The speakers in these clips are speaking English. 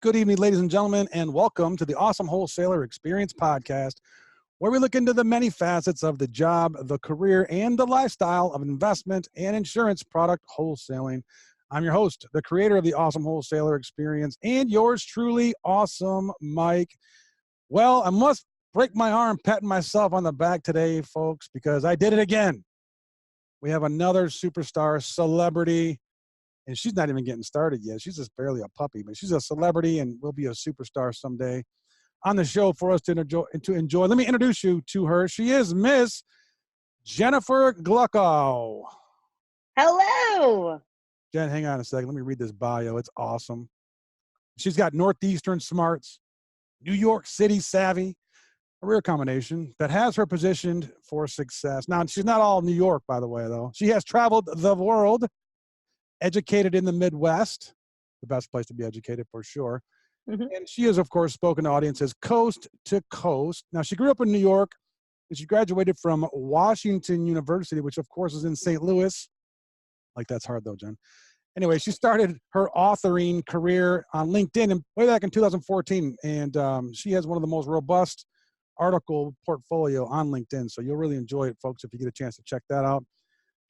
Good evening, ladies and gentlemen, and welcome to the Awesome Wholesaler Experience Podcast, where we look into the many facets of the job, the career, and the lifestyle of investment and insurance product wholesaling. I'm your host, the creator of the Awesome Wholesaler Experience, and yours truly, Awesome Mike. Well, I must break my arm patting myself on the back today, folks, because I did it again. We have another superstar celebrity. And she's not even getting started yet. She's just barely a puppy, but she's a celebrity and will be a superstar someday on the show for us to enjoy. Let me introduce you to her. She is Miss Jennifer Gluckow. Hello. Jen, hang on a second. Let me read this bio. It's awesome. She's got Northeastern smarts, New York City savvy, a rare combination that has her positioned for success. Now, she's not all New York, by the way, though. She has traveled the world, educated in the Midwest, the best place to be educated for sure. Mm-hmm. And she has, of course, spoken to audiences coast to coast. Now, she grew up in New York, and she graduated from Washington University, which, of course, is in St. Louis. Like, that's hard, though, Jen. Anyway, she started her authoring career on LinkedIn way back in 2014, and she has one of the most robust article portfolio on LinkedIn, so you'll really enjoy it, folks, if you get a chance to check that out.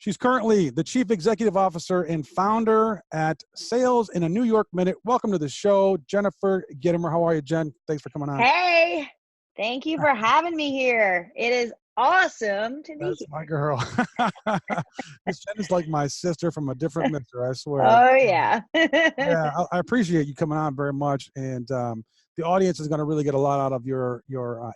She's currently the Chief Executive Officer and founder at Sales in a New York Minute. Welcome to the show, Jennifer Gittimer. How are you, Jen? Thanks for coming on. Hey, thank you for having me here. It is awesome to be That's here. my girl. This Jen is like my sister from a different mister, I swear. Oh, yeah. Yeah, I appreciate you coming on very much. And the audience is going to really get a lot out of your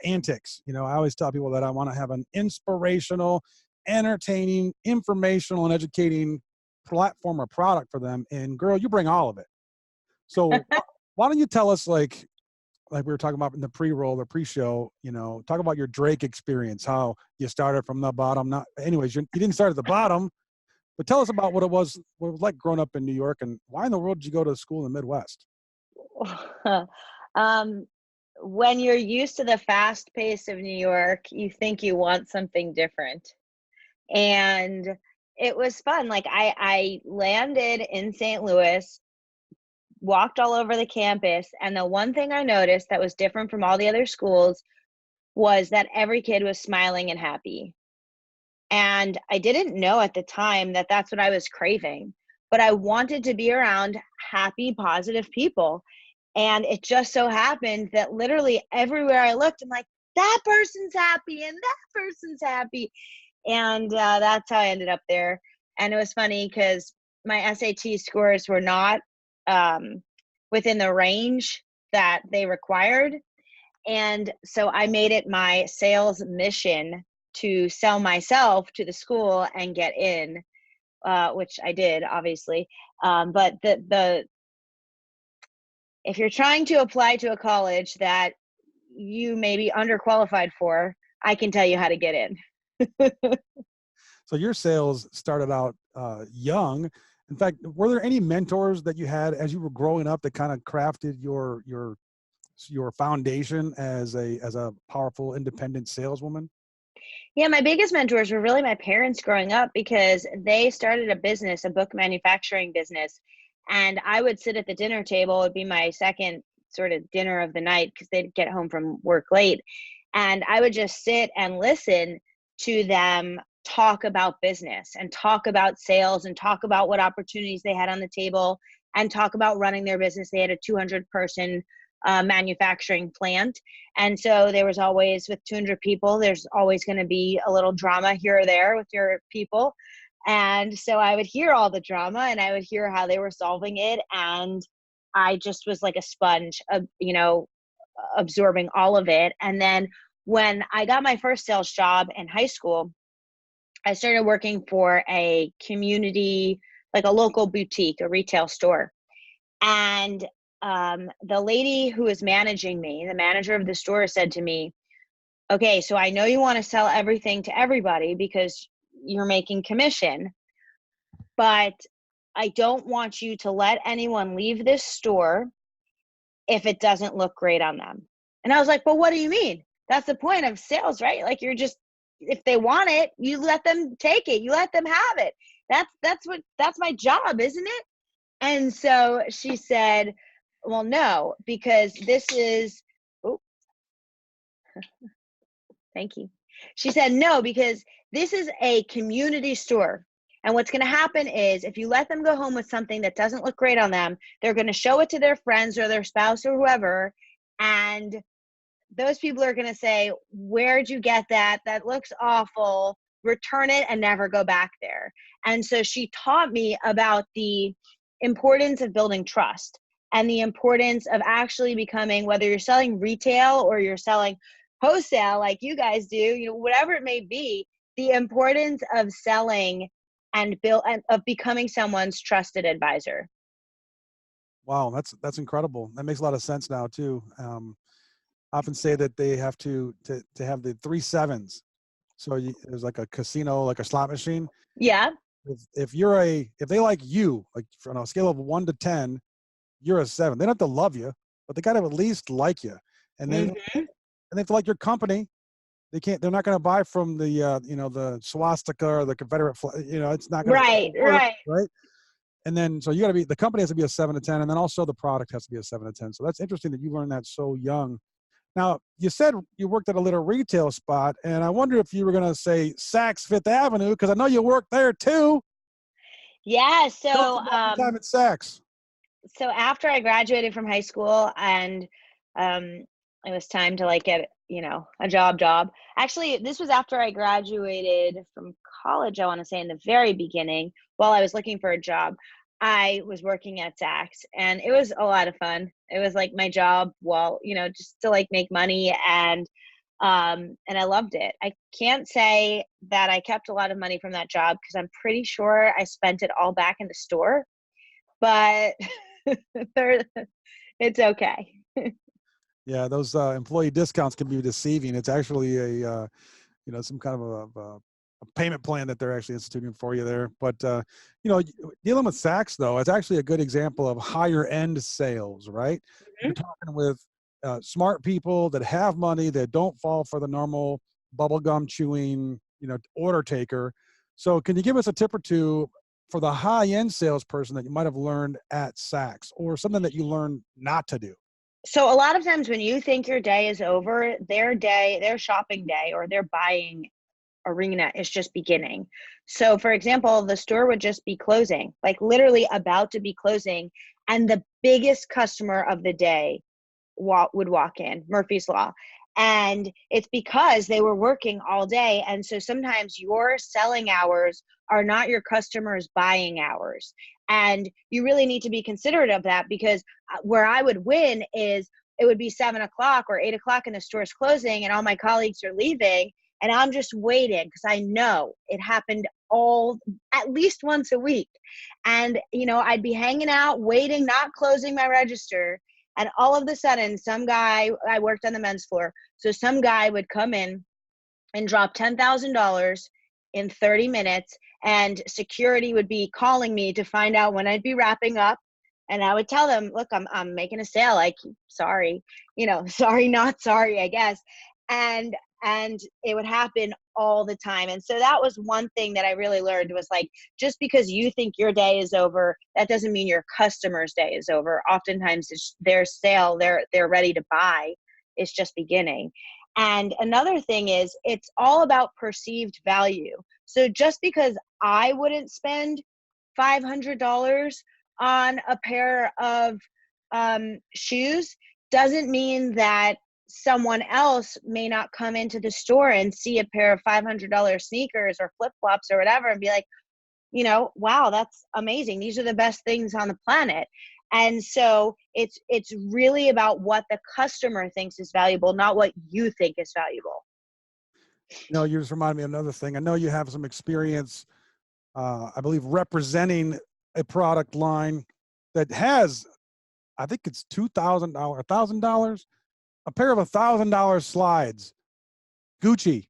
antics. You know, I always tell people that I want to have an inspirational, entertaining, informational, and educating platform or product for them. And girl, you bring all of it. So why don't you tell us, like we were talking about in the pre-roll or pre-show, you know, talk about your Drake experience, how you started from the bottom. Anyways, you didn't start at the bottom, but tell us about what it was like growing up in New York, and why in the world did you go to school in the Midwest? When you're used to the fast pace of New York, you think you want something different. And it was fun. Like I landed in St. Louis, walked all over the campus, and the one thing I noticed that was different from all the other schools was that every kid was smiling and happy. And I didn't know at the time that that's what I was craving, but I wanted to be around happy, positive people. And it just so happened that literally everywhere I looked, I'm like, that person's happy and that person's happy. And that's how I ended up there. And it was funny because my SAT scores were not within the range that they required. And so I made it my sales mission to sell myself to the school and get in, which I did, obviously. But if you're trying to apply to a college that you may be underqualified for, I can tell you how to get in. So your sales started out young. In fact, were there any mentors that you had as you were growing up that kind of crafted your foundation as a powerful, independent saleswoman? Yeah, my biggest mentors were really my parents growing up because they started a business, a book manufacturing business. And I would sit at the dinner table. It would be my second sort of dinner of the night because they'd get home from work late. And I would just sit and listen to them talk about business and talk about sales and talk about what opportunities they had on the table and talk about running their business. They had a 200-person manufacturing plant. And so there was always, with 200 people, there's always going to be a little drama here or there with your people. And so I would hear all the drama and I would hear how they were solving it. And I just was like a sponge, absorbing all of it. And then when I got my first sales job in high school, I started working for a community, like a local boutique, a retail store. And the lady who was managing me, the manager of the store, said to me, okay, so I know you want to sell everything to everybody because you're making commission, but I don't want you to let anyone leave this store if it doesn't look great on them. And I was like, well, what do you mean? That's the point of sales, right? Like, you're just, if they want it, you let them take it. You let them have it. That's my job, isn't it? And so she said, well, no, because this is, oh, thank you. She said, no, because this is a community store. And what's going to happen is if you let them go home with something that doesn't look great on them, they're going to show it to their friends or their spouse or whoever. And those people are going to say, where'd you get that? That looks awful. Return it and never go back there. And so she taught me about the importance of building trust and the importance of actually becoming, whether you're selling retail or you're selling wholesale like you guys do, you know, whatever it may be, the importance of selling and of becoming someone's trusted advisor. Wow, that's incredible. That makes a lot of sense now too. I often say that they have to have the 3 7s. So there's like a casino, like a slot machine. Yeah. If they like you, like on a scale of 1 to 10, you're a 7. They don't have to love you, but they got to at least like you. And then and if they like your company, they're not going to buy from the the swastika or the Confederate flag. It's not going to work, right. And then so the company has to be a 7 to 10, and then also the product has to be a 7 to 10. So that's interesting that you learned that so young. Now, you said you worked at a little retail spot, and I wonder if you were going to say Saks Fifth Avenue, because I know you worked there too. Yeah. Tell us about your time at Saks. So after I graduated from high school and it was time to like get, a job. Actually, this was after I graduated from college, I want to say in the very beginning, while I was looking for a job. I was working at Saks and it was a lot of fun. It was like my job while, just to like make money and I loved it. I can't say that I kept a lot of money from that job because I'm pretty sure I spent it all back in the store, but it's okay. Yeah, those employee discounts can be deceiving. It's actually some kind of a payment plan that they're actually instituting for you there. But dealing with Saks though, it's actually a good example of higher end sales, right? Mm-hmm. You're talking with smart people that have money, that don't fall for the normal bubblegum chewing, order taker. So can you give us a tip or two for the high end salesperson that you might have learned at Saks, or something that you learned not to do? So a lot of times when you think your day is over, their shopping day or their buying arena is just beginning. So for example, the store would just be closing, like literally about to be closing, and the biggest customer of the day would walk in, Murphy's Law. And it's because they were working all day. And so sometimes your selling hours are not your customers' buying hours. And you really need to be considerate of that, because where I would win is it would be 7 o'clock or 8 o'clock and the store's closing and all my colleagues are leaving. And I'm just waiting because I know it happened at least once a week. And, I'd be hanging out, waiting, not closing my register. And all of a sudden, I worked on the men's floor. So some guy would come in and drop $10,000 in 30 minutes. And security would be calling me to find out when I'd be wrapping up. And I would tell them, look, I'm making a sale. Like, sorry, sorry, not sorry, I guess. And it would happen all the time. And so that was one thing that I really learned, was like, just because you think your day is over, that doesn't mean your customer's day is over. Oftentimes it's their sale, they're ready to buy. It's just beginning. And another thing is, it's all about perceived value. So just because I wouldn't spend $500 on a pair of shoes doesn't mean that someone else may not come into the store and see a pair of $500 sneakers or flip-flops or whatever and be like, wow, that's amazing. These are the best things on the planet. And so it's really about what the customer thinks is valuable, not what you think is valuable. You just reminded me of another thing. I know you have some experience, I believe, representing a product line that has, I think it's $2,000, $1,000, a pair of $1,000 slides, Gucci.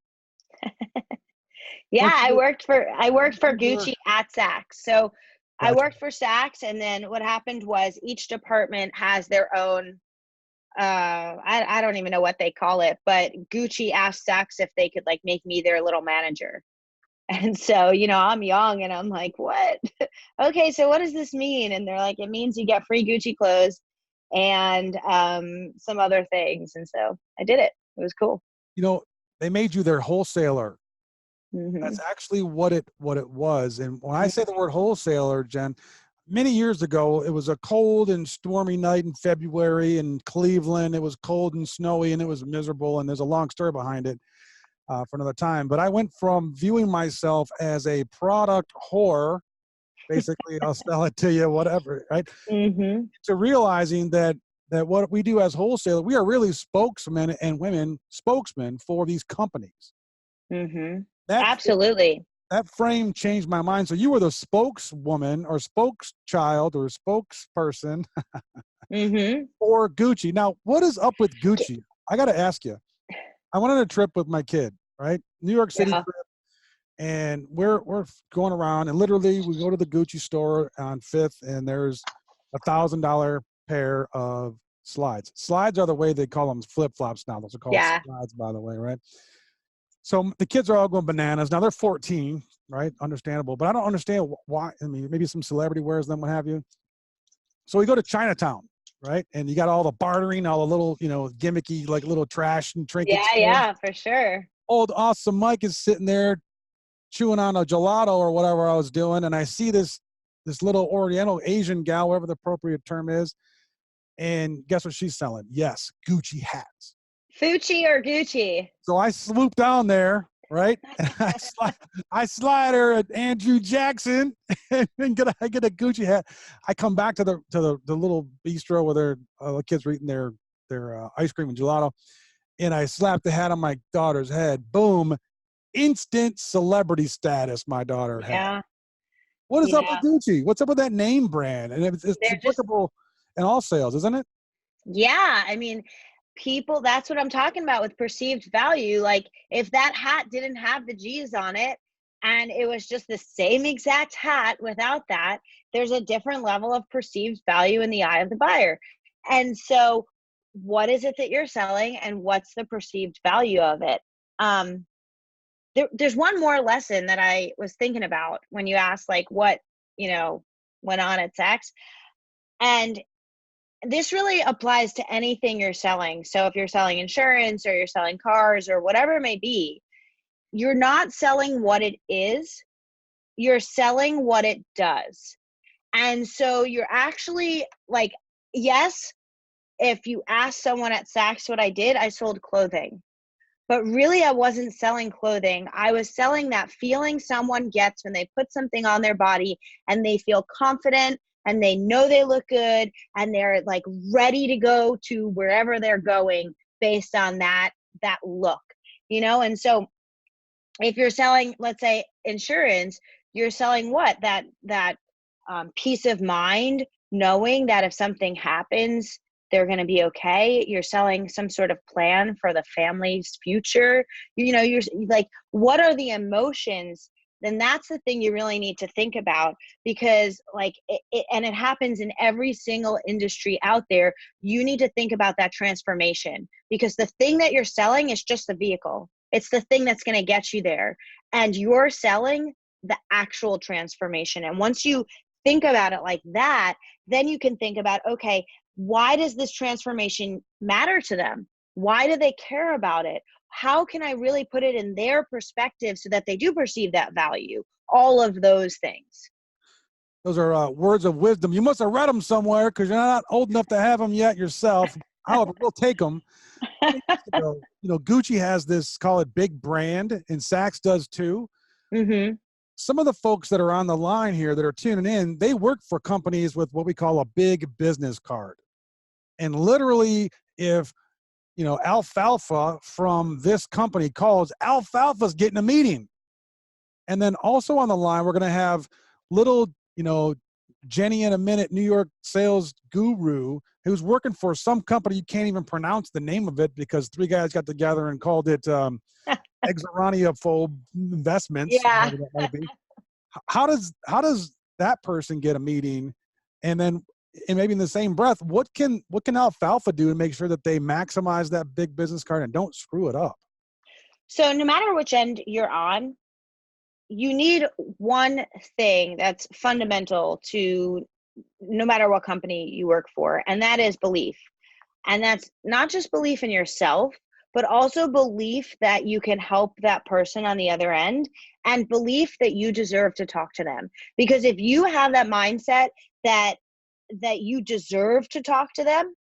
Yeah, I worked for Gucci at Saks. So Gotcha. I worked for Saks, and then what happened was each department has their own, I don't even know what they call it, but Gucci asked Saks if they could like make me their little manager. And so, I'm young and I'm like, what? Okay, so what does this mean? And they're like, it means you get free Gucci clothes and some other things. And so I did it. It was cool. They made you their wholesaler. Mm-hmm. That's actually what it was. And when I say the word wholesaler, Jen, many years ago, it was a cold and stormy night in February in Cleveland. It was cold and snowy and it was miserable. And there's a long story behind it for another time. But I went from viewing myself as a product whore, basically, I'll sell it to you, whatever, right? Mm-hmm. To realizing that what we do as wholesaler, we are really spokesmen and women spokesmen for these companies. Mm-hmm. That Absolutely. that frame changed my mind. So you were the spokeswoman or spokeschild or spokesperson Mm-hmm. for Gucci. Now, what is up with Gucci? I got to ask you. I went on a trip with my kid, right? New York City Yeah. trip, and we're going around, and literally we go to the Gucci store on Fifth, and there's $1,000 pair of slides. Slides are the way they call them flip flops now. Those are called Yeah. slides, by the way, right? So the kids are all going bananas. Now they're 14, right? Understandable. But I don't understand why. I mean, maybe some celebrity wears them, what have you. So we go to Chinatown, right? And you got all the bartering, all the little, gimmicky, like little trash and trinket Yeah. stores. Yeah, for sure. Old awesome Mike is sitting there chewing on a gelato or whatever I was doing. And I see this little Oriental Asian gal, whatever the appropriate term is. And guess what she's selling? Yes, Gucci hats. Fucci or Gucci? So I swoop down there, right? And I slide her at Andrew Jackson and I get a Gucci hat. I come back to the little bistro where the kids were eating their ice cream and gelato, and I slap the hat on my daughter's head. Boom. Instant celebrity status my daughter had. Yeah. What is up with Yeah. Gucci? What's up with that name brand? And it's They're just, applicable in all sales, isn't it? yeah. I mean, people, that's what I'm talking about with perceived value. Like, if that hat didn't have the G's on it and it was just the same exact hat without that, there's a different level of perceived value in the eye of the buyer. And so, what is it that you're selling and what's the perceived value of it? There's one more lesson that I was thinking about when you asked, like, what, you know, went on at Saks. And this really applies to anything you're selling. So if you're selling insurance or you're selling cars or whatever it may be, you're not selling what it is, you're selling what it does. And so you're actually like, yes, if you ask someone at Saks what I did, I sold clothing. But really, I wasn't selling clothing. I was selling that feeling someone gets when they put something on their body and they feel confident and they know they look good and they're like ready to go to wherever they're going based on that look, And so if you're selling, let's say, insurance, you're selling what? That peace of mind, knowing that if something happens, they're going to be okay. You're selling some sort of plan for the family's future. You're like, what are the emotions? Then that's the thing you really need to think about, because like and it happens in every single industry out there. You need to think about that transformation, because the thing that you're selling is just the vehicle. It's the thing that's going to get you there, and you're selling the actual transformation. And once you think about it like that, then you can think about, okay, why does this transformation matter to them? Why do they care about it? How can I really put it in their perspective so that they do perceive that value? All of those things. Those are words of wisdom. You must have read them somewhere because you're not old enough to have them yet yourself. However, we'll take them. Gucci has this, call it big brand, and Saks does too. Mm-hmm. Some of the folks that are on the line here that are tuning in, they work for companies with what we call a big business card. And literally, if Alfalfa from this company calls, Alfalfa's getting a meeting. And then also on the line, we're going to have little, Jenny in a minute, New York sales guru who's working for some company. You can't even pronounce the name of it because three guys got together and called it Exorania Investments, Yeah. whatever that might be. How does that person get a meeting? And maybe in the same breath, what can Alfalfa do to make sure that they maximize that big business card and don't screw it up? So no matter which end you're on, you need one thing that's fundamental to no matter what company you work for, and that is belief. And that's not just belief in yourself, but also belief that you can help that person on the other end, and belief that you deserve to talk to them. Because if you have that mindset that you deserve to talk to them,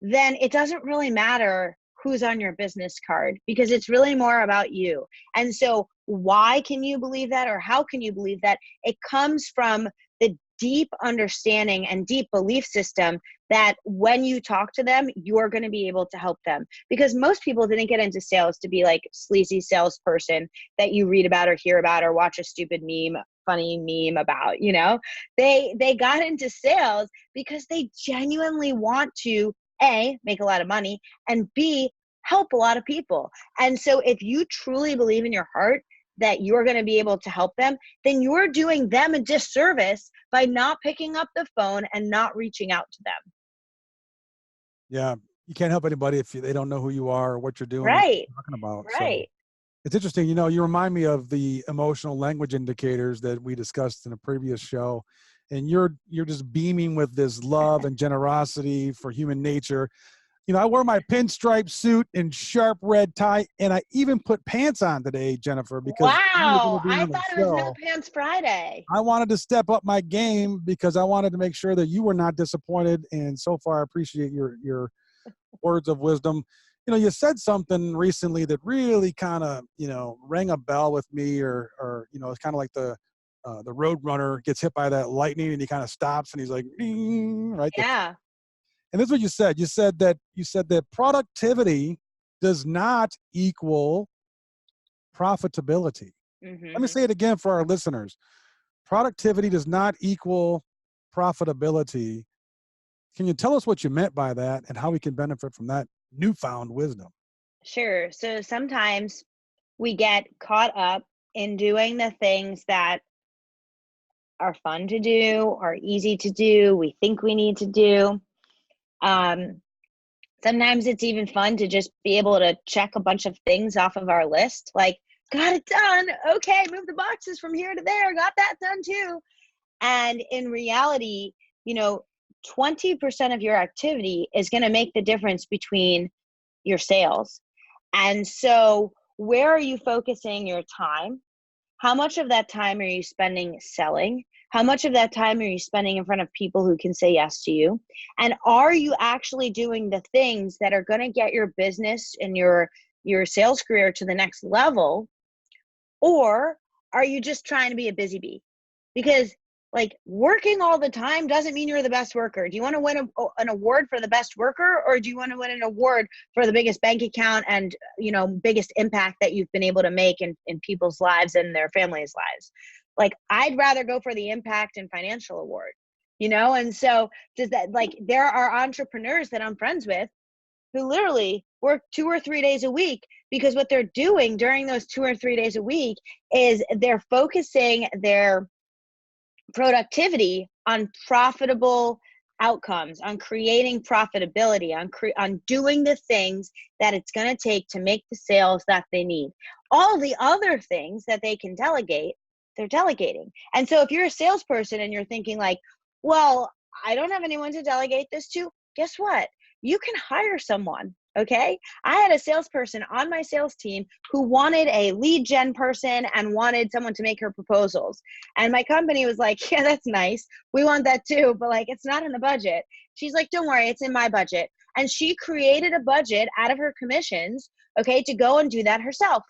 then it doesn't really matter who's on your business card, because it's really more about you. And so why can you believe that, or how can you believe that? It comes from the deep understanding and deep belief system that when you talk to them, you're going to be able to help them. Because most people didn't get into sales to be like sleazy salesperson that you read about or hear about or watch a stupid funny meme about, they got into sales because they genuinely want to A, make a lot of money, and B, help a lot of people. And so if you truly believe in your heart that you're going to be able to help them, then you're doing them a disservice by not picking up the phone and not reaching out to them. Yeah. You can't help anybody if they don't know who you are or what you're doing or what Right. you're talking about. So Right. it's interesting. You remind me of the emotional language indicators that we discussed in a previous show. And you're just beaming with this love and generosity for human nature. I wear my pinstripe suit and sharp red tie, and I even put pants on today, Jennifer, because you were going Wow. to be I on the thought it was No show. Pants Friday. I wanted to step up my game because I wanted to make sure that you were not disappointed. And so far, I appreciate your words of wisdom. You said something recently that really kind of, rang a bell with me, or it's kind of like the road runner gets hit by that lightning and he kind of stops and he's like, "Ding," right? Yeah. And this is what you said. You said that productivity does not equal profitability. Let me Mm-hmm. say it again for our listeners. Productivity does not equal profitability. Can you tell us what you meant by that and how we can benefit from that newfound wisdom? Sure. So sometimes we get caught up in doing the things that are fun to do, are easy to do, we think we need to do. Um, Sometimes it's even fun to just be able to check a bunch of things off of our list, like, got it done. Okay, move the boxes from here to there. Got that done too. And in reality, you know, 20% of your activity is going to make the difference between your sales. And so, where are you focusing your time? How much of that time are you spending selling? How much of that time are you spending in front of people who can say yes to you? And are you actually doing the things that are going to get your business and your sales career to the next level? Or are you just trying to be a busy bee? Because like working all the time doesn't mean you're the best worker. Do you want to win an award for the best worker, or do you want to win an award for the biggest bank account and biggest impact that you've been able to make in people's lives and their families' lives? Like I'd rather go for the impact and financial award, and so does that, like, there are entrepreneurs that I'm friends with who literally work 2 or 3 days a week, because what they're doing during those 2 or 3 days a week is they're focusing their productivity on profitable outcomes, on creating profitability, on doing the things that it's going to take to make the sales that they need. All the other things that they can delegate, they're delegating. And so if you're a salesperson and you're thinking like, well, I don't have anyone to delegate this to, guess what? You can hire someone. Okay. I had a salesperson on my sales team who wanted a lead gen person and wanted someone to make her proposals. And my company was like, yeah, that's nice. We want that too, but like, it's not in the budget. She's like, don't worry, it's in my budget. And she created a budget out of her commissions, okay, to go and do that herself.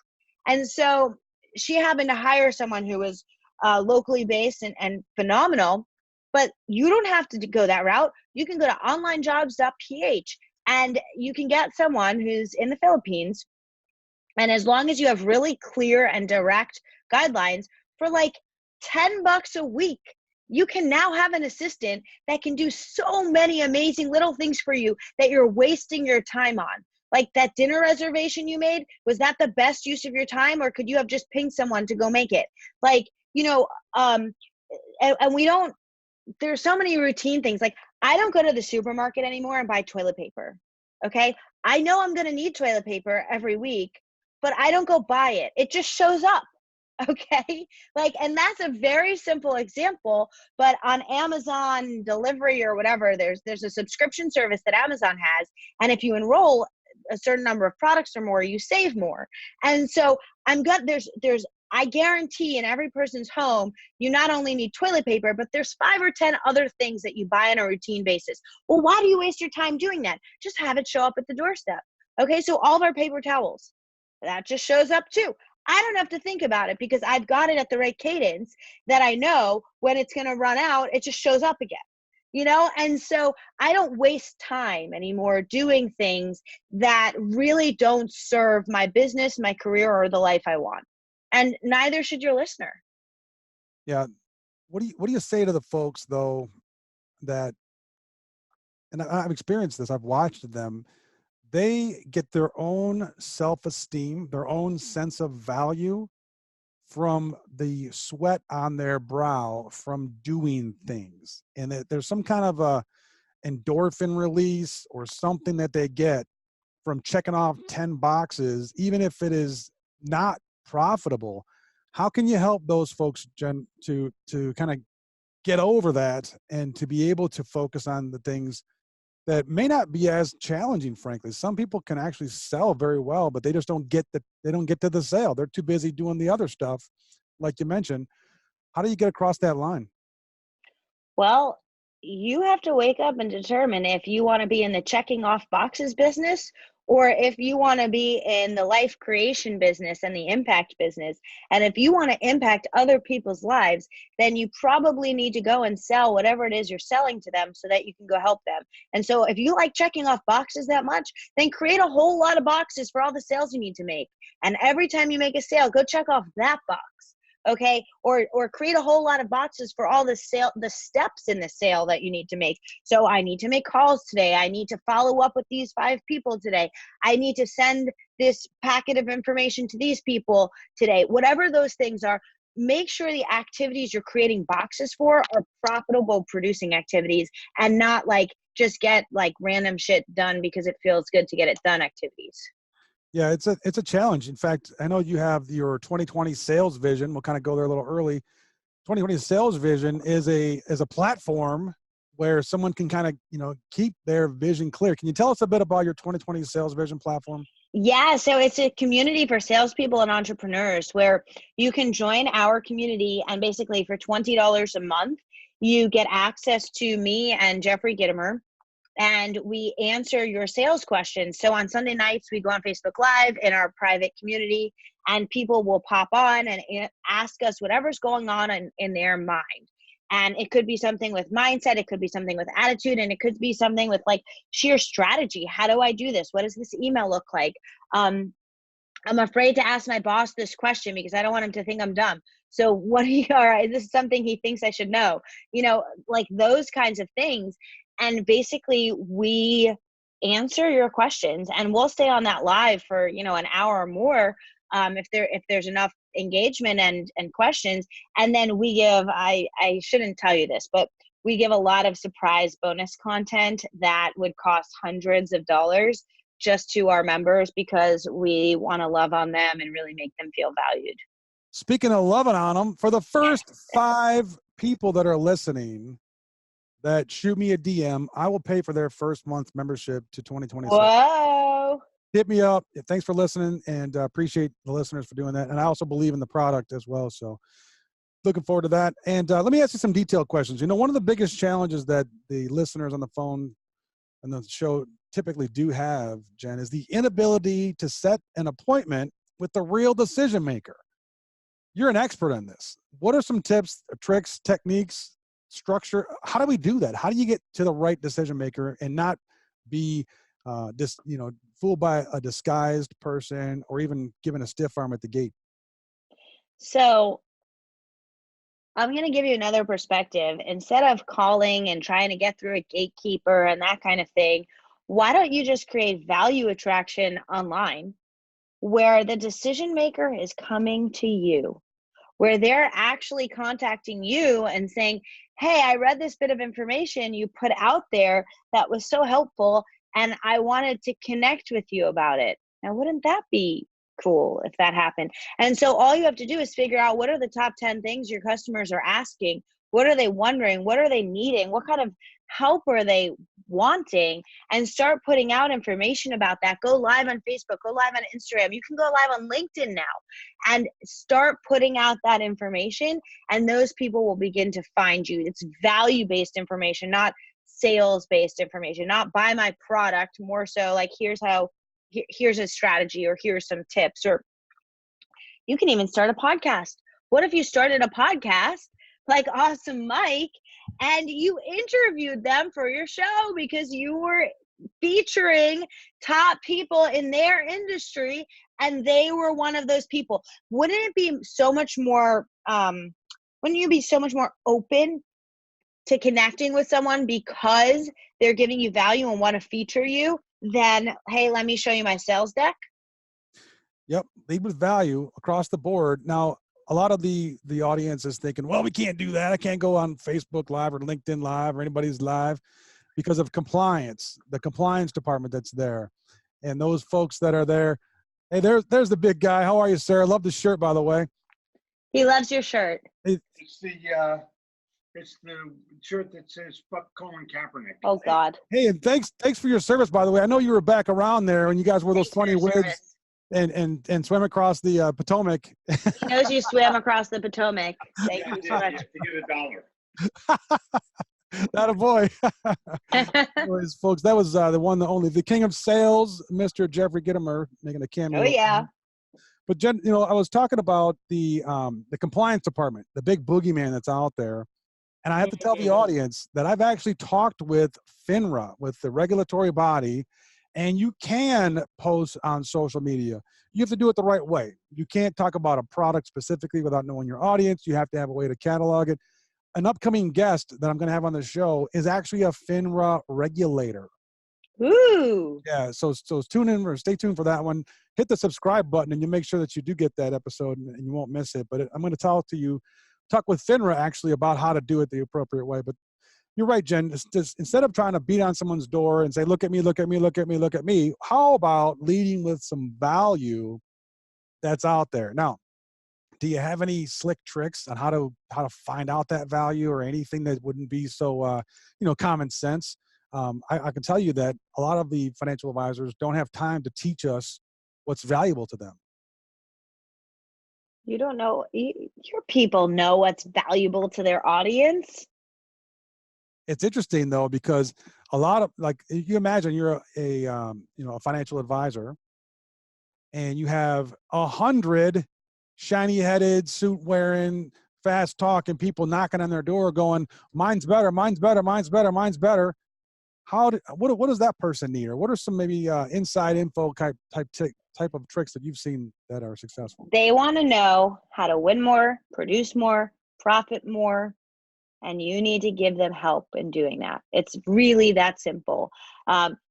And so she happened to hire someone who was locally based and phenomenal. But you don't have to go that route. You can go to onlinejobs.ph and you can get someone who's in the Philippines. And as long as you have really clear and direct guidelines, for like $10 a week, you can now have an assistant that can do so many amazing little things for you that you're wasting your time on. Like that dinner reservation you made, was that the best use of your time, or could you have just pinged someone to go make it? Like, and we don't, there's so many routine things. Like I don't go to the supermarket anymore and buy toilet paper. Okay. I know I'm going to need toilet paper every week, but I don't go buy it. It just shows up. Okay. Like, and that's a very simple example, but on Amazon delivery or whatever, there's a subscription service that Amazon has. And if you enroll a certain number of products or more, you save more. And so I guarantee in every person's home, you not only need toilet paper, but there's 5 or 10 other things that you buy on a routine basis. Well, why do you waste your time doing that? Just have it show up at the doorstep. Okay. So all of our paper towels, that just shows up too. I don't have to think about it because I've got it at the right cadence that I know when it's going to run out, it just shows up again. And so I don't waste time anymore doing things that really don't serve my business, my career, or the life I want. And neither should your listener. Yeah. What do you say to the folks though that, and I've experienced this, I've watched them, they get their own self-esteem, their own sense of value from the sweat on their brow from doing things. And that there's some kind of a endorphin release or something that they get from checking off 10 boxes, even if it is not profitable. How can you help those folks, Jen, to kind of get over that and to be able to focus on the things that may not be as challenging, frankly? Some people can actually sell very well, but they just don't get to the sale. They're too busy doing the other stuff, like you mentioned. How do you get across that line? Well, you have to wake up and determine if you want to be in the checking off boxes business or if you want to be in the life creation business and the impact business. And if you want to impact other people's lives, then you probably need to go and sell whatever it is you're selling to them so that you can go help them. And so if you like checking off boxes that much, then create a whole lot of boxes for all the sales you need to make. And every time you make a sale, go check off that box. Okay, or create a whole lot of boxes for all the steps in the sale that you need to make. So I need to make calls today, I need to follow up with these 5 people today, I need to send this packet of information to these people today. Whatever those things are, make sure the activities you're creating boxes for are profitable producing activities and not like just get like random shit done because it feels good to get it done activities. Yeah, it's a challenge. In fact, I know you have your 2020 sales vision. We'll kind of go there a little early. 2020 sales vision is a platform where someone can kind of, keep their vision clear. Can you tell us a bit about your 2020 sales vision platform? Yeah, so it's a community for salespeople and entrepreneurs where you can join our community, and basically for $20 a month, you get access to me and Jeffrey Gittimer, and we answer your sales questions. So on Sunday nights, we go on Facebook Live in our private community, and people will pop on and ask us whatever's going on in their mind. And it could be something with mindset, it could be something with attitude, and it could be something with like sheer strategy. How do I do this? What does this email look like? I'm afraid to ask my boss this question because I don't want him to think I'm dumb. So what do you, all right, this is something he thinks I should know, like those kinds of things. And basically we answer your questions and we'll stay on that live for, an hour or more. If there's enough engagement and questions. And then we give, I shouldn't tell you this, but we give a lot of surprise bonus content that would cost hundreds of dollars just to our members because we want to love on them and really make them feel valued. Speaking of loving on them, for the first 5 people that are listening that shoot me a DM, I will pay for their first month membership to 2026. Whoa. Hit me up. Thanks for listening, and appreciate the listeners for doing that. And I also believe in the product as well. So looking forward to that. And let me ask you some detailed questions. One of the biggest challenges that the listeners on the phone and the show typically do have, Jen, is the inability to set an appointment with the real decision maker. You're an expert on this. What are some tips, tricks, techniques, structure? How do we do that? How do you get to the right decision maker and not be fooled by a disguised person or even given a stiff arm at the gate? So I'm going to give you another perspective. Instead of calling and trying to get through a gatekeeper and that kind of thing, why don't you just create value attraction online where the decision maker is coming to you, where they're actually contacting you and saying, hey, I read this bit of information you put out there that was so helpful, and I wanted to connect with you about it. Now, wouldn't that be cool if that happened. And so all you have to do is figure out, what are the top 10 things your customers are asking? What are they wondering? What are they needing? What kind of help are they wanting? And start putting out information about that. Go live on Facebook, go live on Instagram. You can go live on LinkedIn now and start putting out that information, and those people will begin to find you. It's value-based information, not sales-based information, not buy my product, more so like here's a strategy, or here's some tips. Or you can even start a podcast. What if you started a podcast like Awesome Mike and you interviewed them for your show because you were featuring top people in their industry and they were one of those people? Wouldn't it be so much more, wouldn't you be so much more open to connecting with someone because they're giving you value and want to feature you than, hey, let me show you my sales deck? Yep. Lead with value across the board. Now, a lot of the audience is thinking, well, we can't do that. I can't go on Facebook Live or LinkedIn Live or anybody's live because of compliance, the compliance department that's there. And those folks that are there. Hey, there's the big guy. How are you, sir? I love the shirt, by the way. He loves your shirt. Hey, It's the shirt that says "Fuck Colin Kaepernick." Oh God. hey, and thanks for your service, by the way. I know you were back around there when you guys wore those Thanks for funny your wigs service. and swam across the Potomac. He knows you swam across the Potomac. Thank you so much. You get $1. Not a boy. Anyways, folks, that was the one, the only, the king of sales, Mr. Jeffrey Gittimer, making a cameo. Oh yeah. But Jen, you know, I was talking about the compliance department, the big boogeyman that's out there. And I have to tell the audience that I've actually talked with FINRA, with the regulatory body, and you can post on social media. You have to do it the right way. You can't talk about a product specifically without knowing your audience. You have to have a way to catalog it. An upcoming guest that I'm going to have on the show is actually a FINRA regulator. Ooh. Yeah, so tune in or stay tuned for that one. Hit the subscribe button and you make sure that you do get that episode and you won't miss it. But I'm going to talk with FINRA actually about how to do it the appropriate way. But you're right, Jen. Just instead of trying to beat on someone's door and say, look at me, look at me, look at me, look at me, how about leading with some value that's out there? Now, do you have any slick tricks on how to find out that value, or anything that wouldn't be so, common sense? I can tell you that a lot of the financial advisors don't have time to teach us what's valuable to them. You don't know, your people know what's valuable to their audience. It's interesting though, because a lot of, like, you imagine you're a financial advisor and you have 100 shiny headed, suit wearing, fast talking people knocking on their door going, mine's better, mine's better, mine's better, mine's better. What does that person need? Or what are some maybe inside info type of tricks that you've seen that are successful? They want to know how to win more, produce more, profit more, and you need to give them help in doing that. It's really that simple.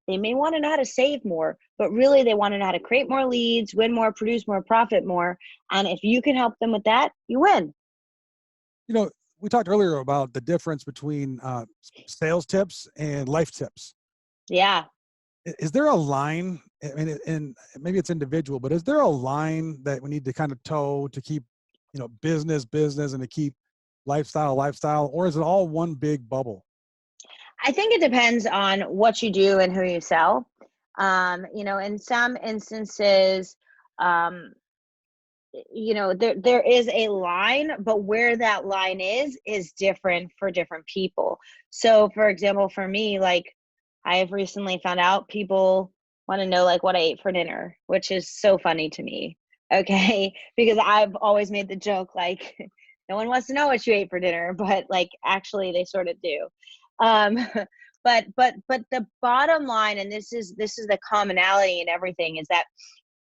They may want to know how to save more, but really they want to know how to create more leads, win more, produce more, profit more. And if you can help them with that, you win. You know, we talked earlier about the difference between sales tips and life tips. Yeah. Is there a line, I mean, and maybe it's individual, but is there a line that we need to kind of toe to keep, business, and to keep lifestyle, or is it all one big bubble? I think it depends on what you do and who you sell. In some instances, there is a line, but where that line is different for different people. So for example, for me, like, I have recently found out people want to know like what I ate for dinner, which is so funny to me. Okay. Because I've always made the joke, like, no one wants to know what you ate for dinner, but like, actually they sort of do. But the bottom line, and this is the commonality in everything, is that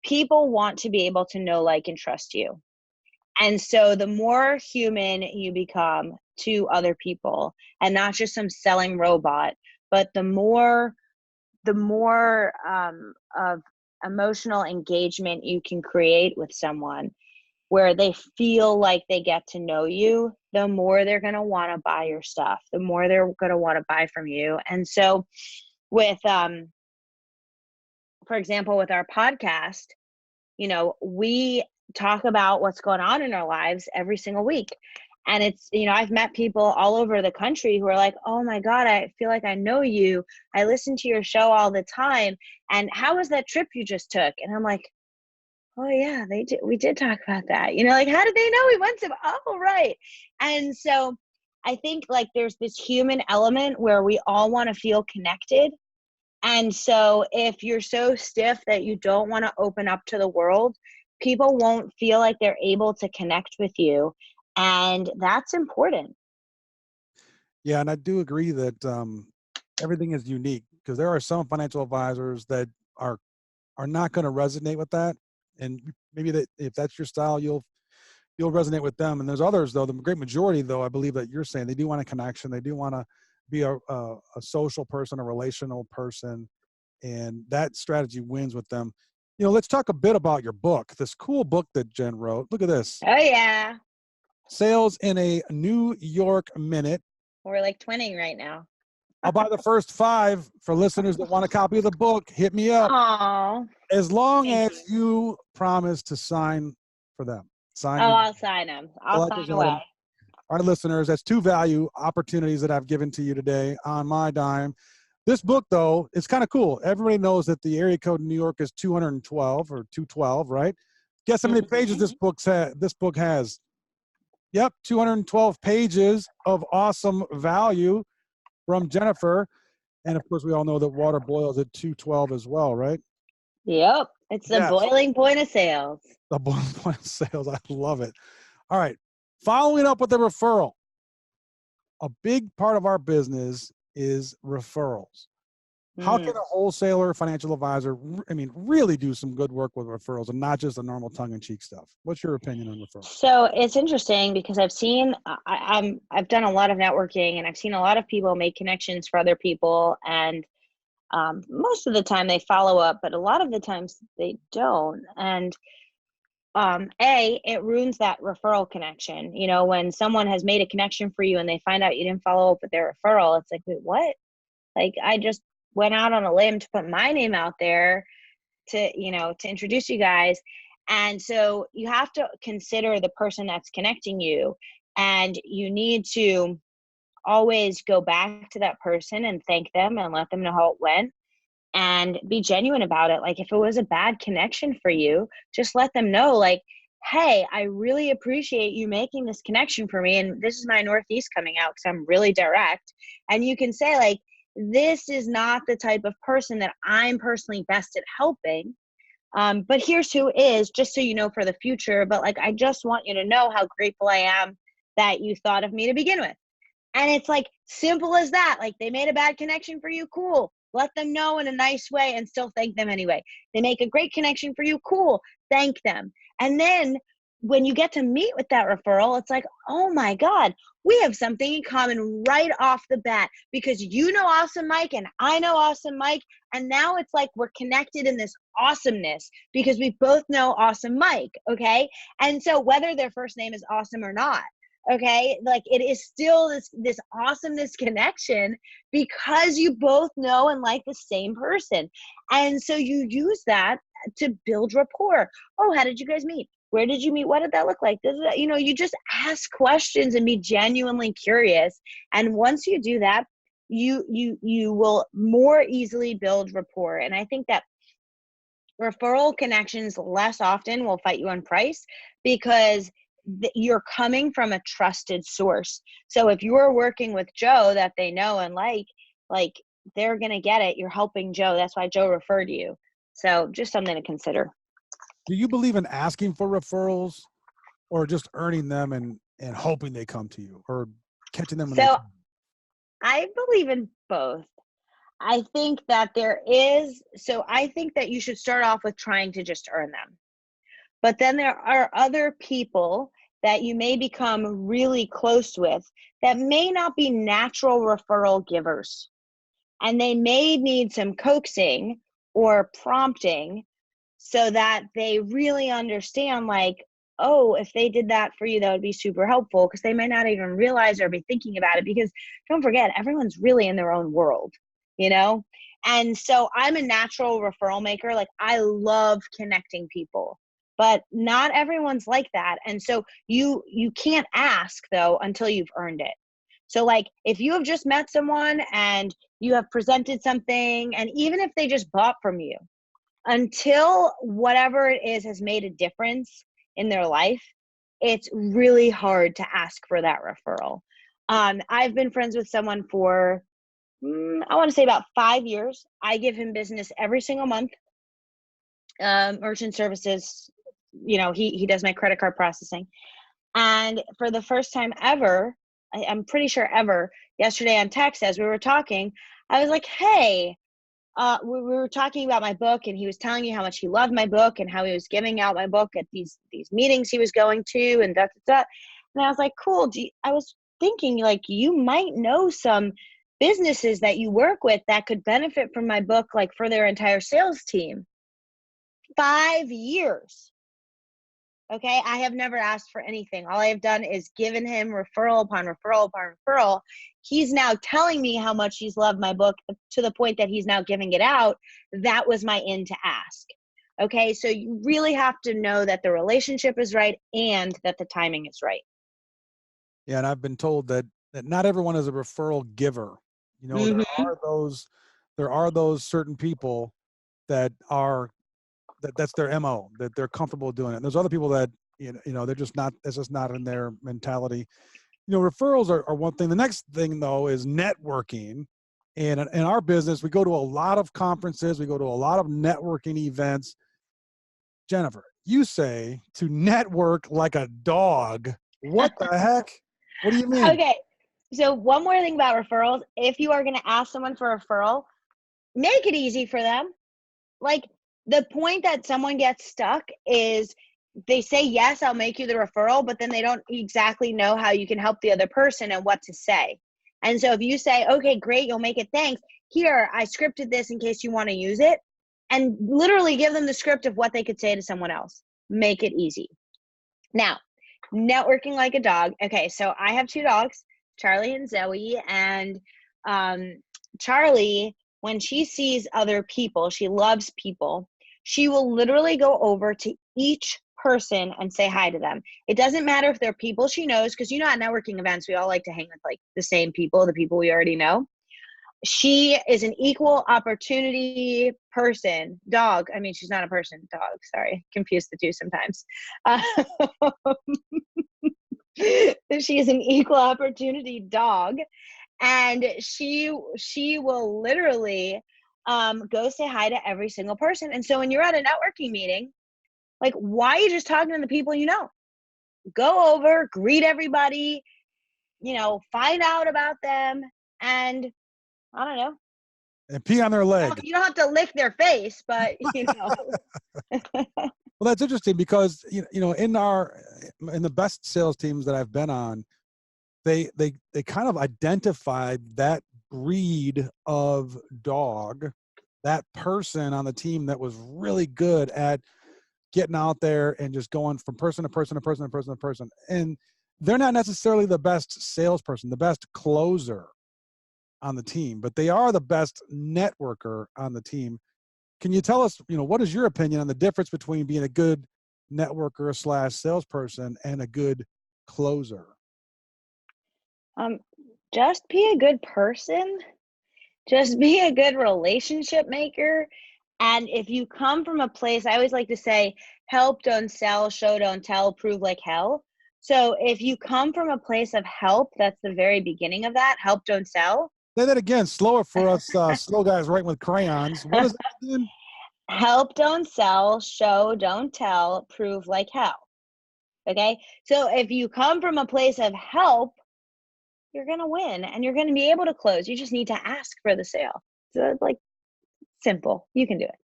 people want to be able to know, like, and trust you. And so the more human you become to other people, and not just some selling robot, but the more of emotional engagement you can create with someone where they feel like they get to know you, the more they're going to want to buy your stuff, the more they're going to want to buy from you. And so with, for example, with our podcast, we talk about what's going on in our lives every single week. And it's, I've met people all over the country who are like, oh my God, I feel like I know you. I listen to your show all the time. And how was that trip you just took? And I'm like, oh yeah, we did talk about that. Like, how did they know we went to, oh, right. And so I think like there's this human element where we all want to feel connected. And so if you're so stiff that you don't want to open up to the world, people won't feel like they're able to connect with you. And that's important. Yeah, and I do agree that everything is unique, because there are some financial advisors that are not going to resonate with that, and maybe that if that's your style, you'll resonate with them. And there's others, though, the great majority, though, I believe that you're saying they do want a connection, they do want to be a social person, a relational person, and that strategy wins with them. Let's talk a bit about your book, this cool book that Jen wrote. Look at this. Oh yeah. Sales in a New York Minute. We're like twinning right now. I'll buy the first 5 for listeners that want a copy of the book. Hit me up. Oh, as long as you promise to sign for them. I'll sign them. I'll sign away. All right, listeners, that's 2 value opportunities that I've given to you today on my dime. This book, though, it's kind of cool. Everybody knows that the area code in New York is 212 or 212, right? Guess how many pages this book has? Yep, 212 pages of awesome value from Jennifer. And of course, we all know that water boils at 212 as well, right? Yep. It's the boiling point of sales. The boiling point of sales. I love it. All right. Following up with the referral. A big part of our business is referrals. How can a wholesaler, financial advisor, really do some good work with referrals and not just the normal tongue-in-cheek stuff? What's your opinion on referrals? So it's interesting because I've seen, I've done a lot of networking, and I've seen a lot of people make connections for other people, and most of the time they follow up, but a lot of the times they don't. And it ruins that referral connection. When someone has made a connection for you and they find out you didn't follow up with their referral, it's like, wait, what? Like, I just went out on a limb to put my name out there to introduce you guys. And so you have to consider the person that's connecting you, and you need to always go back to that person and thank them and let them know how it went, and be genuine about it. Like, if it was a bad connection for you, just let them know, like, hey, I really appreciate you making this connection for me. And this is my Northeast coming out, because I'm really direct. And you can say, like, this is not the type of person that I'm personally best at helping. But here's who is, just so you know for the future. But like, I just want you to know how grateful I am that you thought of me to begin with. And it's like simple as that. Like, they made a bad connection for you. Cool. Let them know in a nice way and still thank them anyway. They make a great connection for you. Cool. Thank them. And then when you get to meet with that referral, it's like, oh my God, we have something in common right off the bat, because you know Awesome Mike and I know Awesome Mike. And now it's like we're connected in this awesomeness because we both know Awesome Mike. Okay. And so whether their first name is Awesome or not, okay, like, it is still this awesomeness connection because you both know and like the same person. And so you use that to build rapport. Oh, how did you guys meet? Where did you meet? What did that look like? You just ask questions and be genuinely curious. And once you do that, you will more easily build rapport. And I think that referral connections less often will fight you on price, because you're coming from a trusted source. So if you're working with Joe that they know and like they're going to get it. You're helping Joe. That's why Joe referred you. So just something to consider. Do you believe in asking for referrals, or just earning them and hoping they come to you, or catching them? So I believe in both. I think that I think that you should start off with trying to just earn them. But then there are other people that you may become really close with that may not be natural referral givers. And they may need some coaxing or prompting so that they really understand, like, oh, if they did that for you, that would be super helpful, because they might not even realize or be thinking about it, because don't forget, everyone's really in their own world, And so I'm a natural referral maker. Like, I love connecting people. but not everyone's like that. And so you can't ask though until you've earned it. So like if you have just met someone and you have presented something, and even if they just bought from you, until whatever it is has made a difference in their life, it's really hard to ask for that referral. I've been friends with someone for, I want to say about 5 years. I give him business every single month. Merchant services, he does my credit card processing. And for the first time ever, I'm pretty sure ever, yesterday on text as we were talking, I was like, hey, we were talking about my book, and he was telling me how much he loved my book and how he was giving out my book at these meetings he was going to, and da, da, da. And I was like, cool. I was thinking like you might know some businesses that you work with that could benefit from my book, like for their entire sales team. 5 years. Okay, I have never asked for anything. All I have done is given him referral upon referral upon referral. He's now telling me how much he's loved my book to the point that he's now giving it out. That was my in to ask. Okay, so you really have to know that the relationship is right and that the timing is right. Yeah, and I've been told that not everyone is a referral giver. Mhm. There are those certain people that are that's their MO, that they're comfortable doing it. And there's other people that they're just not. It's just not in their mentality. Referrals are one thing. The next thing though is networking. And in our business, we go to a lot of conferences. We go to a lot of networking events. Jennifer, you say to network like a dog. What the heck? What do you mean? Okay, so one more thing about referrals. If you are going to ask someone for a referral, make it easy for them. Like, the point that someone gets stuck is they say, yes, I'll make you the referral, but then they don't exactly know how you can help the other person and what to say. And so if you say, okay, great, you'll make it, thanks. Here, I scripted this in case you want to use it, and literally give them the script of what they could say to someone else. Make it easy. Now, networking like a dog. Okay, so I have 2 dogs, Charlie and Zoe, and Charlie, when she sees other people, she loves people. She will literally go over to each person and say hi to them. It doesn't matter if they're people she knows, because at networking events, we all like to hang with like the same people, the people we already know. She is an equal opportunity person. Dog. I mean, she's not a person. Dog. Sorry. Confuse the two sometimes. She is an equal opportunity dog. And she will literally go say hi to every single person. And so when you're at a networking meeting, like, why are you just talking to the people you know? Go over, greet everybody, find out about them, and I don't know. And pee on their leg. You don't have to lick their face, but Well, that's interesting because in the best sales teams that I've been on, they kind of identified that breed of dog, that person on the team that was really good at getting out there and just going from person to person to person to person to person. And they're not necessarily the best salesperson, the best closer on the team, but they are the best networker on the team. Can you tell us, what is your opinion on the difference between being a good networker / salesperson and a good closer? Just be a good person. Just be a good relationship maker. And if you come from a place, I always like to say, help, don't sell, show, don't tell, prove like hell. So if you come from a place of help, that's the very beginning of that. Help, don't sell. Say that again, slower for us slow guys writing with crayons. What is that again? Help, don't sell, show, don't tell, prove like hell. Okay? So if you come from a place of help, you're going to win and you're going to be able to close. You just need to ask for the sale. So it's like simple. You can do it.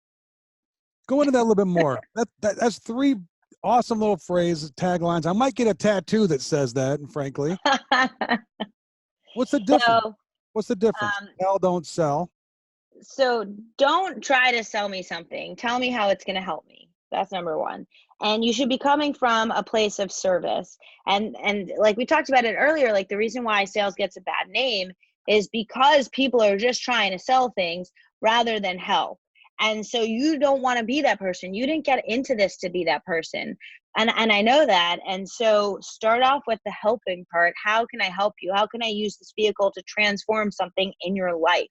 Go into that a little bit more. That's 3 awesome little phrases, taglines. I might get a tattoo that says that, and frankly. What's the difference? What's the difference? Sell, don't sell. So don't try to sell me something. Tell me how it's going to help me. That's number 1. And you should be coming from a place of service. And like we talked about it earlier, like the reason why sales gets a bad name is because people are just trying to sell things rather than help. And so you don't want to be that person. You didn't get into this to be that person. And I know that. And so start off with the helping part. How can I help you? How can I use this vehicle to transform something in your life?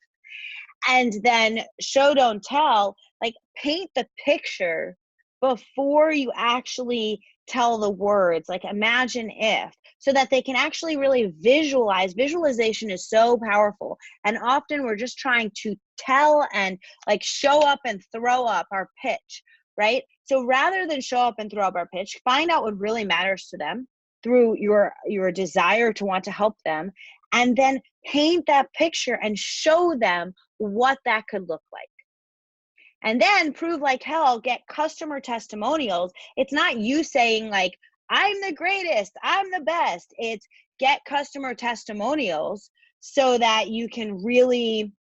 And then show, don't tell, like paint the picture before you actually tell the words, like imagine if, so that they can actually really visualize. Visualization is so powerful. And often we're just trying to tell and like show up and throw up our pitch, right? So rather than show up and throw up our pitch, find out what really matters to them through your desire to want to help them, and then paint that picture and show them what that could look like. And then prove like hell, get customer testimonials. It's not you saying like, I'm the greatest, I'm the best. It's get customer testimonials so that you can really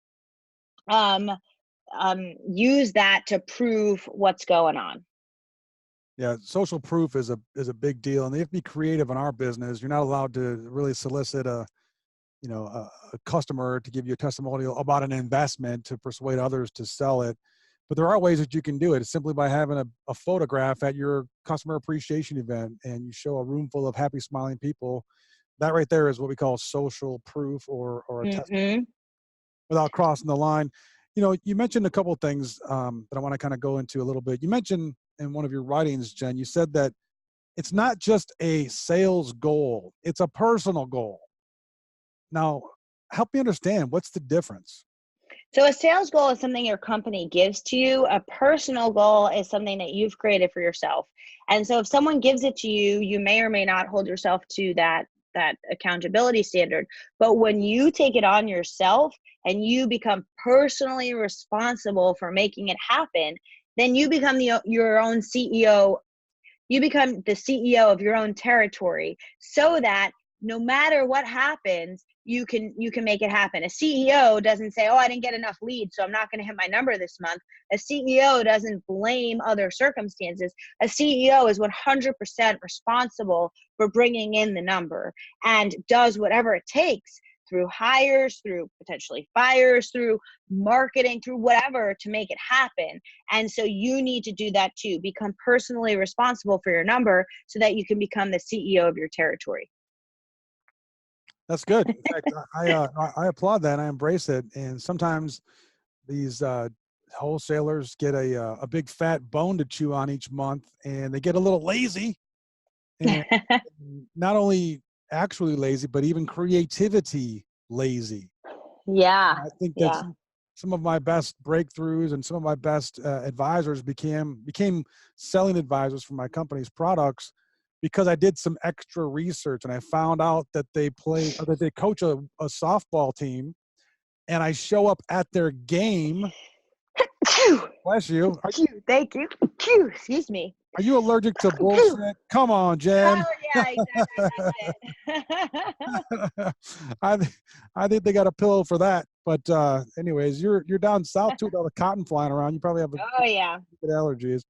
use that to prove what's going on. Yeah, social proof is a big deal, and they have to be creative in our business. You're not allowed to really solicit a customer to give you a testimonial about an investment to persuade others to sell it. But there are ways that you can do it. It's simply by having a photograph at your customer appreciation event, and you show a room full of happy, smiling people. That right there is what we call social proof, or a testimony, without crossing the line. You mentioned a couple of things that I want to kind of go into a little bit. You mentioned in one of your writings, Jen, you said that it's not just a sales goal, it's a personal goal. Now, help me understand, what's the difference? So a sales goal is something your company gives to you. A personal goal is something that you've created for yourself. And so if someone gives it to you, you may or may not hold yourself to that accountability standard. But when you take it on yourself and you become personally responsible for making it happen, then you become your own CEO. You become the CEO of your own territory, so that no matter what happens, you can make it happen. A CEO doesn't say, oh, I didn't get enough leads, so I'm not going to hit my number this month. A CEO doesn't blame other circumstances. A CEO is 100% responsible for bringing in the number and does whatever it takes, through hires, through potentially fires, through marketing, through whatever, to make it happen. And so you need to do that too. Become personally responsible for your number so that you can become the CEO of your territory. That's good. In fact, I applaud that. And I embrace it. And sometimes these wholesalers get a big fat bone to chew on each month, and they get a little lazy, and not only actually lazy, but even creativity lazy. Yeah. I think that some of my best breakthroughs and some of my best advisors became selling advisors for my company's products, because I did some extra research and I found out that they play, or that they coach a softball team, and I show up at their game. Bless you. Thank you. Excuse me. Are you allergic to bullshit? Come on, Jen. Oh, yeah, exactly. I think they got a pillow for that. But anyways, you're down south too, with all the cotton flying around. You probably have good allergies.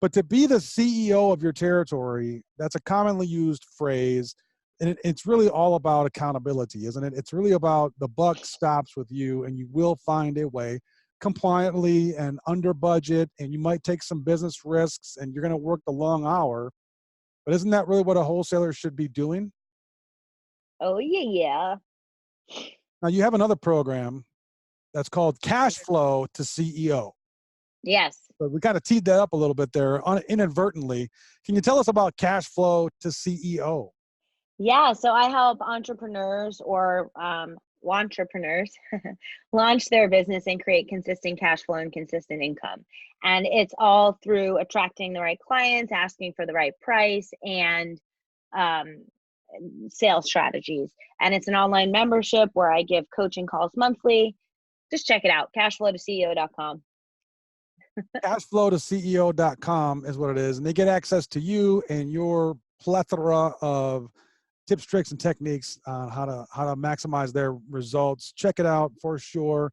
But to be the CEO of your territory, that's a commonly used phrase. And it's really all about accountability, isn't it? It's really about the buck stops with you, and you will find a way, compliantly and under budget, and you might take some business risks, and you're going to work the long hour. But isn't that really what a wholesaler should be doing? Oh, yeah. Now, you have another program that's called Cash Flow to CEO. Yes. But we kind of teed that up a little bit there inadvertently. Can you tell us about Cash Flow to CEO? Yeah. So I help entrepreneurs or entrepreneurs launch their business and create consistent cash flow and consistent income. And it's all through attracting the right clients, asking for the right price, and sales strategies. And it's an online membership where I give coaching calls monthly. Just check it out, cashflowtoceo.com. Cashflowtoceo.com is what it is. And they get access to you and your plethora of tips, tricks, and techniques on how to maximize their results. Check it out for sure.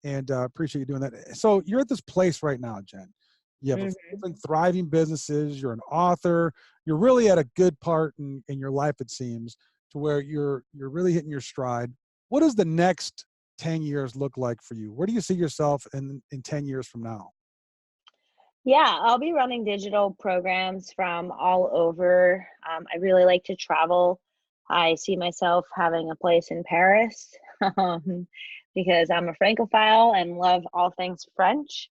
And appreciate you doing that. So you're at this place right now, Jen. You have different thriving businesses. You're an author. You're really at a good part in your life, it seems, to where you're really hitting your stride. What is the next 10 years look like for you? Where do you see yourself in 10 years from now? Yeah, I'll be running digital programs from all over. I really like to travel. I see myself having a place in Paris because I'm a Francophile and love all things French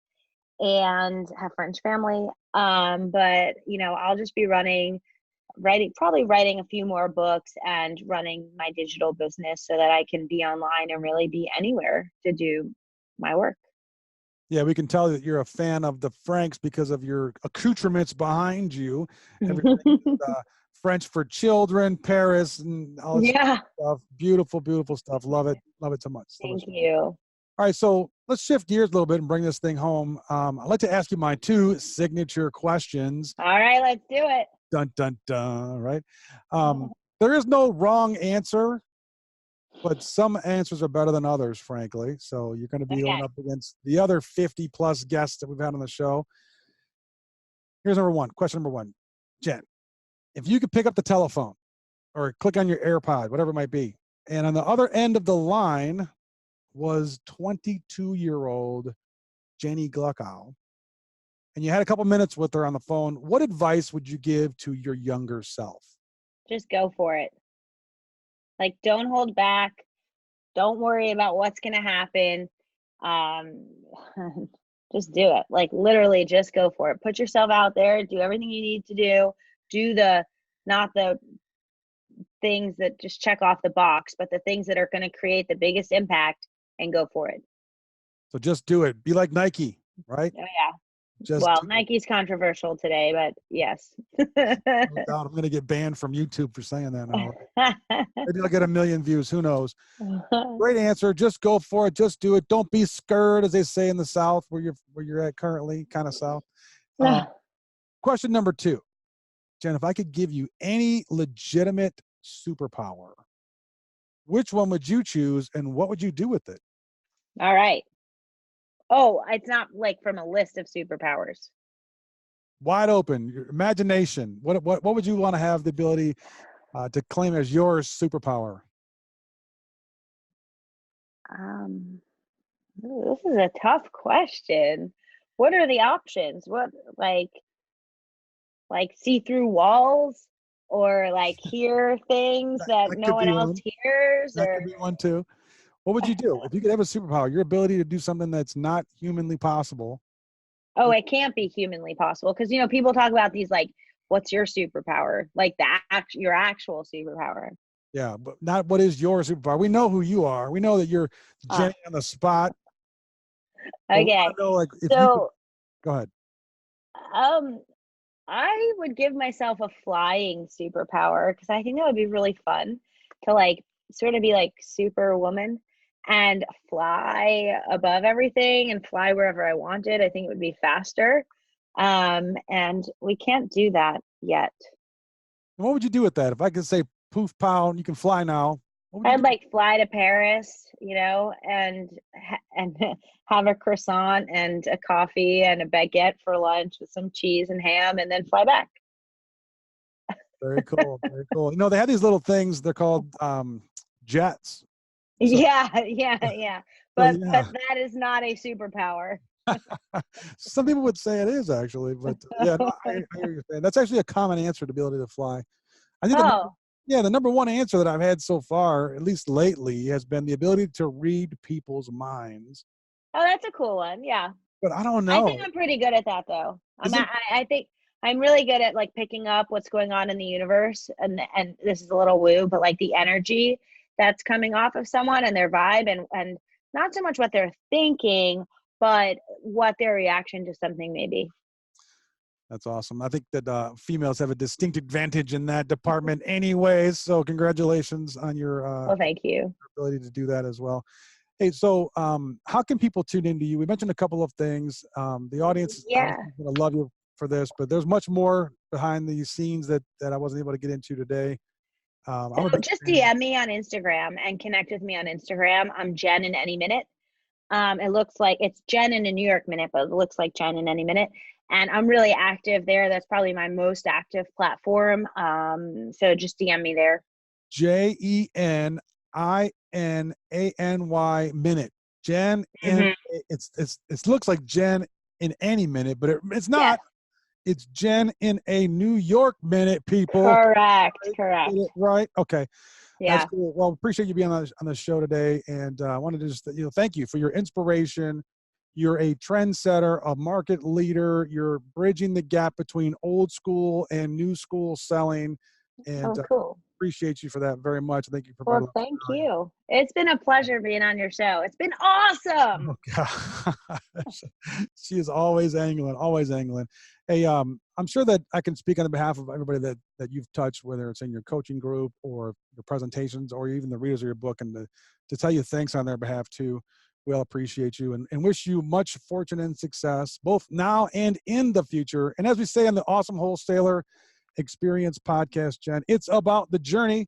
and have French family. But I'll just be probably writing a few more books and running my digital business so that I can be online and really be anywhere to do my work. Yeah, we can tell that you're a fan of the Franks because of your accoutrements behind you. Everything French for children, Paris, and all this Yeah, stuff. Beautiful, beautiful stuff. Love it. Love it so much. So much thank fun. you. All right, so let's shift gears a little bit and bring this thing home. I'd like to ask you my 2 signature questions. All right, let's do it. Dun, dun, dun, right? There is no wrong answer, but some answers are better than others, frankly. So you're going to be going up against the other 50 plus guests that we've had on the show. Here's number 1. Question number 1. Jen, if you could pick up the telephone or click on your AirPod, whatever it might be, and on the other end of the line was 22-year-old Jenny Gluckow, and you had a couple minutes with her on the phone, what advice would you give to your younger self? Just go for it. Like, don't hold back. Don't worry about what's going to happen. Just do it. Like, literally just go for it. Put yourself out there, do everything you need to do. Not the things that just check off the box, but the things that are going to create the biggest impact, and go for it. So just do it. Be like Nike, right? Oh, yeah. Just well, Nike's controversial today, but yes. no doubt. I'm going to get banned from YouTube for saying that now. Maybe I'll get 1 million views. Who knows? Great answer. Just go for it. Just do it. Don't be scared, as they say in the South, where you're at currently, kind of South. Question number 2, Jen. If I could give you any legitimate superpower, which one would you choose, and what would you do with it? All right. Oh, it's not like from a list of superpowers. Wide open, your imagination. What would you want to have the ability to claim as your superpower? This is a tough question. What are the options? What, like see through walls, or like hear things that no one else hears? That could be one too. What would you do if you could have a superpower? Your ability to do something that's not humanly possible. Oh, it can't be humanly possible, because people talk about these, like, what's your superpower? Like your actual superpower. Yeah, but not what is your superpower. We know who you are. We know that you're Jenny on the spot. Okay. Know, go ahead. I would give myself a flying superpower, because I think that would be really fun to, like, sort of be like Superwoman and fly above everything and fly wherever I wanted. I think it would be faster. And we can't do that yet. What would you do with that? If I could say poof pow, you can fly now. I'd like fly to Paris, and have a croissant and a coffee and a baguette for lunch with some cheese and ham, and then fly back. Very cool. Very cool. They have these little things. They're called jets. So, yeah. But that is not a superpower. Some people would say it is, actually, but yeah, no, I hear you saying. That's actually a common answer, the ability to fly. I think the number 1 answer that I've had so far, at least lately, has been the ability to read people's minds. Oh, that's a cool one. Yeah. But I don't know. I think I'm pretty good at that, though. I think I'm really good at, like, picking up what's going on in the universe, and this is a little woo, but, like, the energy that's coming off of someone and their vibe, and not so much what they're thinking, but what their reaction to something may be. That's awesome. I think that females have a distinct advantage in that department anyways. So congratulations on your well, thank you. ability to do that as well. Hey, so how can people tune into you? We mentioned a couple of things. The audience is going to love you for this, but there's much more behind the scenes that I wasn't able to get into today. Just DM me on Instagram and connect with me on Instagram. I'm Jen in Any Minute. It looks like it's Jen in a New York Minute, but it looks like Jen in Any Minute. And I'm really active there. That's probably my most active platform. So just DM me there. JENINE J-E-N-A-N-Y minute. Jen in, Mhm. it looks like Jen in any minute, but it's Yes. not. It's Jen in a New York minute, people. Correct. Get Correct. it right? Okay. That's Yeah. cool. Well, appreciate you being on the show today. And I wanted to just, thank you for your inspiration. You're a trendsetter, a market leader. You're bridging the gap between old school and new school selling. And Oh, cool. appreciate you for that very much. Thank you for providing Well, a lot of thank value. you. It's been a pleasure being on your show. It's been awesome. Oh, gosh. She is always angling, always angling. Hey, I'm sure that I can speak on behalf of everybody that you've touched, whether it's in your coaching group or your presentations or even the readers of your book, and to tell you thanks on their behalf too. We all appreciate you and wish you much fortune and success, both now and in the future. And as we say on the Awesome Wholesaler Experience podcast, Jen, it's about the journey.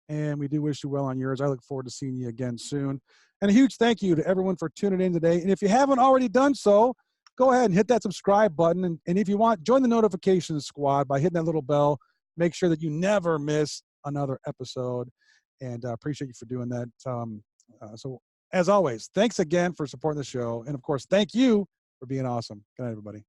And we do wish you well on yours. I look forward to seeing you again soon. And a huge thank you to everyone for tuning in today. And if you haven't already done so, go ahead and hit that subscribe button. And if you want, join the notification squad by hitting that little bell. Make sure that you never miss another episode. And appreciate you for doing that. So as always, thanks again for supporting the show. And of course, thank you for being awesome. Good night, everybody.